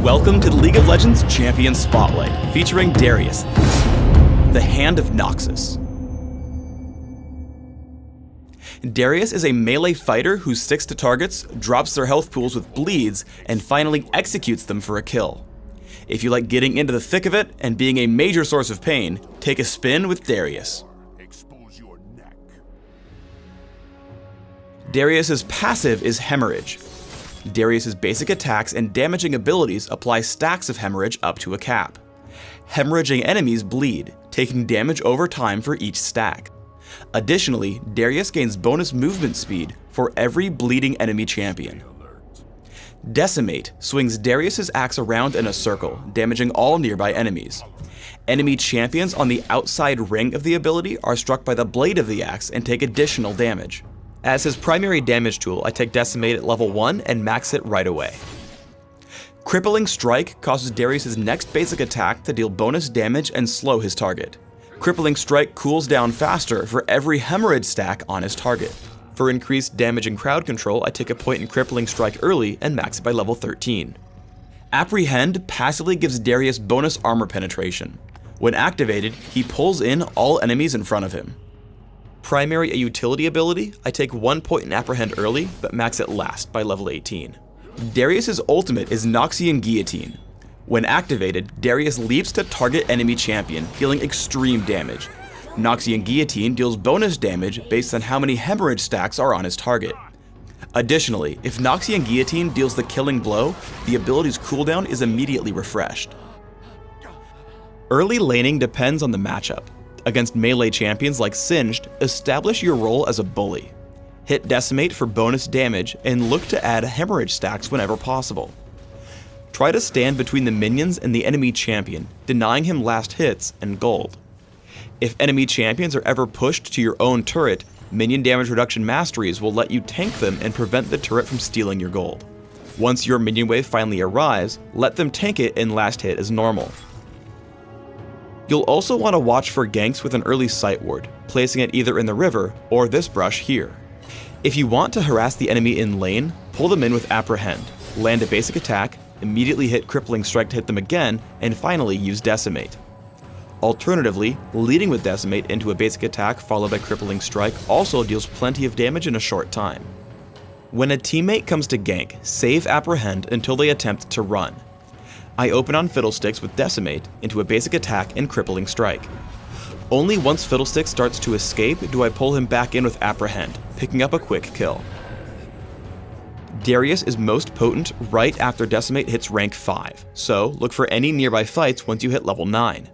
Welcome to the League of Legends Champion Spotlight, featuring Darius, the Hand of Noxus. Darius is a melee fighter who sticks to targets, drops their health pools with bleeds, and finally executes them for a kill. If you like getting into the thick of it and being a major source of pain, take a spin with Darius. Expose your neck. Darius's passive is Hemorrhage. Darius's basic attacks and damaging abilities apply stacks of hemorrhage up to a cap. Hemorrhaging enemies bleed, taking damage over time for each stack. Additionally, Darius gains bonus movement speed for every bleeding enemy champion. Decimate swings Darius's axe around in a circle, damaging all nearby enemies. Enemy champions on the outside ring of the ability are struck by the blade of the axe and take additional damage. As his primary damage tool, I take Decimate at level 1 and max it right away. Crippling Strike causes Darius's next basic attack to deal bonus damage and slow his target. Crippling Strike cools down faster for every hemorrhage stack on his target. For increased damage and crowd control, I take a point in Crippling Strike early and max it by level 13. Apprehend passively gives Darius bonus armor penetration. When activated, he pulls in all enemies in front of him. Primary a utility ability, I take 1 point in Apprehend early, but max it last by level 18. Darius's ultimate is Noxian Guillotine. When activated, Darius leaps to target enemy champion, dealing extreme damage. Noxian Guillotine deals bonus damage based on how many hemorrhage stacks are on his target. Additionally, if Noxian Guillotine deals the killing blow, the ability's cooldown is immediately refreshed. Early laning depends on the matchup. Against melee champions like Singed, establish your role as a bully. Hit Decimate for bonus damage and look to add hemorrhage stacks whenever possible. Try to stand between the minions and the enemy champion, denying him last hits and gold. If enemy champions are ever pushed to your own turret, minion damage reduction masteries will let you tank them and prevent the turret from stealing your gold. Once your minion wave finally arrives, let them tank it and last hit as normal. You'll also want to watch for ganks with an early sight ward, placing it either in the river or this brush here. If you want to harass the enemy in lane, pull them in with Apprehend, land a basic attack, immediately hit Crippling Strike to hit them again, and finally use Decimate. Alternatively, leading with Decimate into a basic attack followed by Crippling Strike also deals plenty of damage in a short time. When a teammate comes to gank, save Apprehend until they attempt to run. I open on Fiddlesticks with Decimate into a basic attack and Crippling Strike. Only once Fiddlesticks starts to escape do I pull him back in with Apprehend, picking up a quick kill. Darius is most potent right after Decimate hits rank 5, so look for any nearby fights once you hit level 9.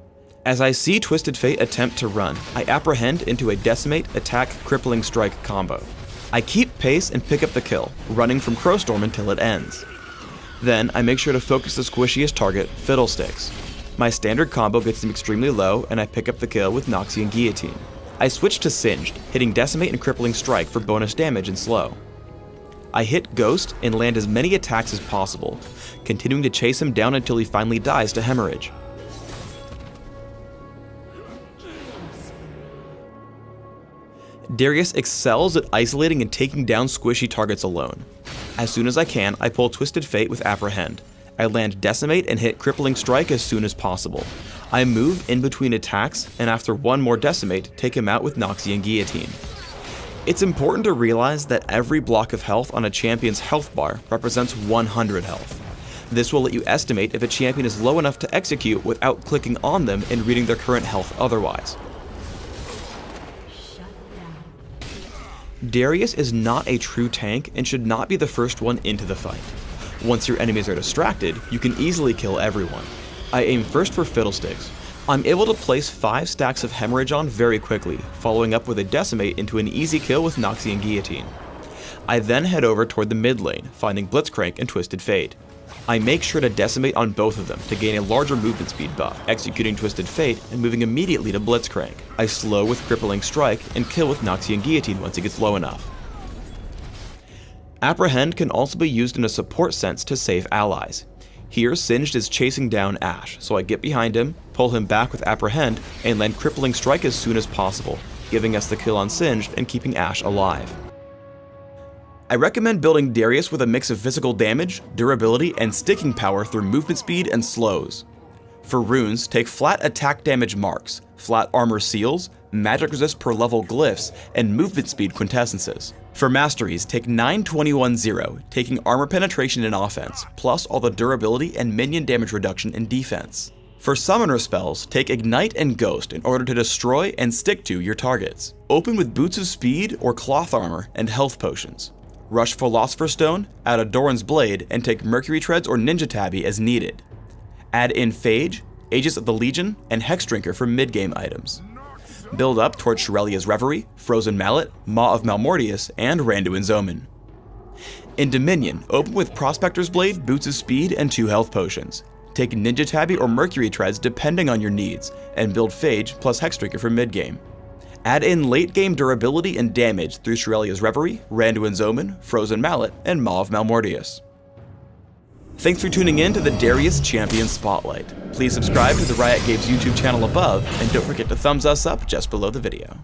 As I see Twisted Fate attempt to run, I Apprehend into a Decimate attack Crippling Strike combo. I keep pace and pick up the kill, running from Crowstorm until it ends. Then, I make sure to focus the squishiest target, Fiddlesticks. My standard combo gets him extremely low, and I pick up the kill with Noxian Guillotine. I switch to Singed, hitting Decimate and Crippling Strike for bonus damage and slow. I hit Ghost and land as many attacks as possible, continuing to chase him down until he finally dies to Hemorrhage. Darius excels at isolating and taking down squishy targets alone. As soon as I can, I pull Twisted Fate with Apprehend. I land Decimate and hit Crippling Strike as soon as possible. I move in between attacks, and after one more Decimate, take him out with Noxian Guillotine. It's important to realize that every block of health on a champion's health bar represents 100 health. This will let you estimate if a champion is low enough to execute without clicking on them and reading their current health otherwise. Darius is not a true tank and should not be the first one into the fight. Once your enemies are distracted, you can easily kill everyone. I aim first for Fiddlesticks. I'm able to place 5 stacks of hemorrhage on very quickly, following up with a Decimate into an easy kill with Noxian Guillotine. I then head over toward the mid lane, finding Blitzcrank and Twisted Fate. I make sure to Decimate on both of them to gain a larger movement speed buff, executing Twisted Fate and moving immediately to Blitzcrank. I slow with Crippling Strike and kill with Noxian Guillotine once it gets low enough. Apprehend can also be used in a support sense to save allies. Here, Singed is chasing down Ashe, so I get behind him, pull him back with Apprehend, and land Crippling Strike as soon as possible, giving us the kill on Singed and keeping Ashe alive. I recommend building Darius with a mix of physical damage, durability, and sticking power through movement speed and slows. For runes, take flat attack damage marks, flat armor seals, magic resist per level glyphs, and movement speed quintessences. For masteries, take 9-21-0, taking armor penetration and offense, plus all the durability and minion damage reduction in defense. For summoner spells, take Ignite and Ghost in order to destroy and stick to your targets. Open with Boots of Speed or Cloth Armor and health potions. Rush Philosopher's Stone, add a Doran's Blade, and take Mercury Treads or Ninja Tabby as needed. Add in Phage, Aegis of the Legion, and Hex Drinker for mid-game items. Build up towards Shurelia's Reverie, Frozen Mallet, Maw of Malmortius, and Randuin's Omen. In Dominion, open with Prospector's Blade, Boots of Speed, and 2 health potions. Take Ninja Tabby or Mercury Treads depending on your needs, and build Phage plus Hex Drinker for mid-game. Add in late-game durability and damage through Shurelia's Reverie, Randuin's Omen, Frozen Mallet, and Maw of Malmortius. Thanks for tuning in to the Darius Champion Spotlight. Please subscribe to the Riot Games YouTube channel above, and don't forget to thumbs us up just below the video.